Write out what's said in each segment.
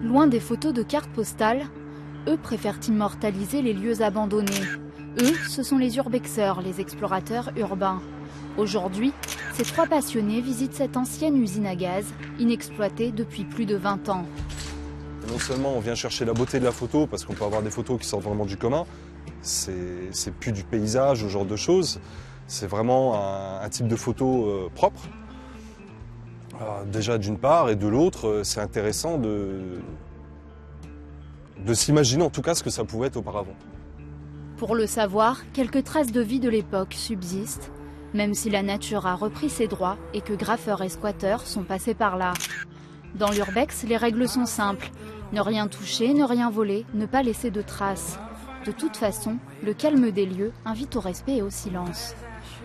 Loin des photos de cartes postales, eux préfèrent immortaliser les lieux abandonnés. Eux, ce sont les urbexeurs, les explorateurs urbains. Aujourd'hui, ces trois passionnés visitent cette ancienne usine à gaz, inexploitée depuis plus de 20 ans. Non seulement on vient chercher la beauté de la photo, parce qu'on peut avoir des photos qui sortent vraiment du commun, c'est plus du paysage, ce genre de choses, c'est vraiment un type de photo propre. Déjà d'une part, et de l'autre, c'est intéressant de s'imaginer en tout cas ce que ça pouvait être auparavant. Pour le savoir, quelques traces de vie de l'époque subsistent, même si la nature a repris ses droits et que graffeurs et squatteurs sont passés par là. Dans l'urbex, les règles sont simples. Ne rien toucher, ne rien voler, ne pas laisser de traces. De toute façon, le calme des lieux invite au respect et au silence.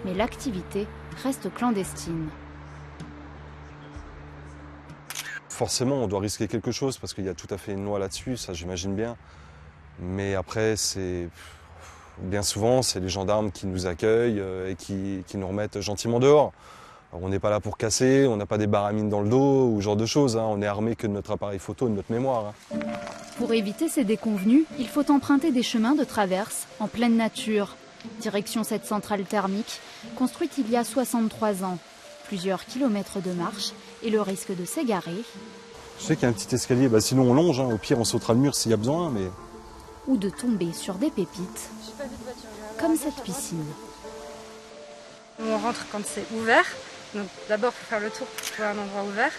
Mais l'activité reste clandestine. Forcément, on doit risquer quelque chose parce qu'il y a tout à fait une loi là-dessus, ça j'imagine bien. Mais après, bien souvent, c'est les gendarmes qui nous accueillent et qui nous remettent gentiment dehors. Alors, on n'est pas là pour casser, on n'a pas des baramines dans le dos ou ce genre de choses. On est armé que de notre appareil photo et de notre mémoire. Pour éviter ces déconvenues, il faut emprunter des chemins de traverse en pleine nature. Direction cette centrale thermique, construite il y a 63 ans. Plusieurs kilomètres de marche et le risque de s'égarer. Je sais qu'il y a un petit escalier, sinon on longe, au pire on sautera le mur s'il y a besoin. Mais... Ou de tomber sur des pépites, comme cette piscine. On rentre quand c'est ouvert, donc d'abord il faut faire le tour pour trouver un endroit ouvert.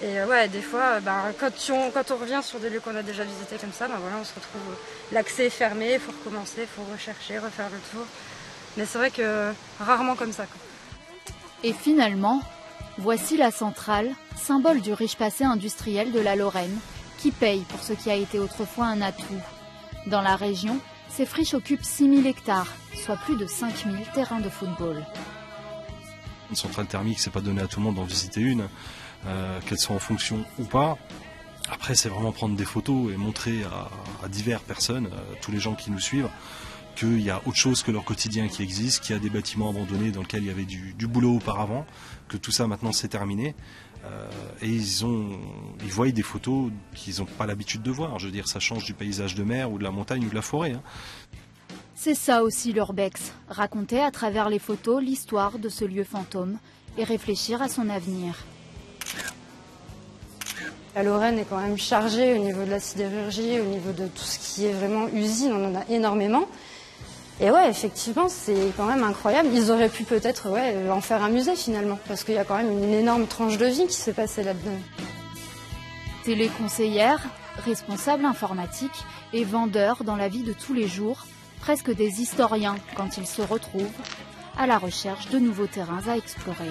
Et ouais, des fois, quand on revient sur des lieux qu'on a déjà visités comme ça, voilà, on se retrouve, l'accès est fermé, il faut recommencer, il faut rechercher, refaire le tour. Mais c'est vrai que rarement comme ça, quoi. Et finalement, voici la centrale, symbole du riche passé industriel de la Lorraine, qui paye pour ce qui a été autrefois un atout. Dans la région, ces friches occupent 6000 hectares, soit plus de 5000 terrains de football. Une centrale thermique, c'est pas donné à tout le monde d'en visiter une, qu'elles soient en fonction ou pas. Après, c'est vraiment prendre des photos et montrer à diverses personnes, tous les gens qui nous suivent, qu'il y a autre chose que leur quotidien qui existe, qu'il y a des bâtiments abandonnés dans lesquels il y avait du boulot auparavant, que tout ça maintenant c'est terminé. Et ils voient des photos qu'ils n'ont pas l'habitude de voir. Je veux dire, ça change du paysage de mer ou de la montagne ou de la forêt. C'est ça aussi l'urbex, raconter à travers les photos l'histoire de ce lieu fantôme et réfléchir à son avenir. La Lorraine est quand même chargée au niveau de la sidérurgie, au niveau de tout ce qui est vraiment usine, on en a énormément. Et ouais, effectivement, c'est quand même incroyable. Ils auraient pu peut-être en faire un musée finalement, parce qu'il y a quand même une énorme tranche de vie qui s'est passée là-dedans. Téléconseillère, responsable informatique et vendeur dans la vie de tous les jours, presque des historiens quand ils se retrouvent à la recherche de nouveaux terrains à explorer.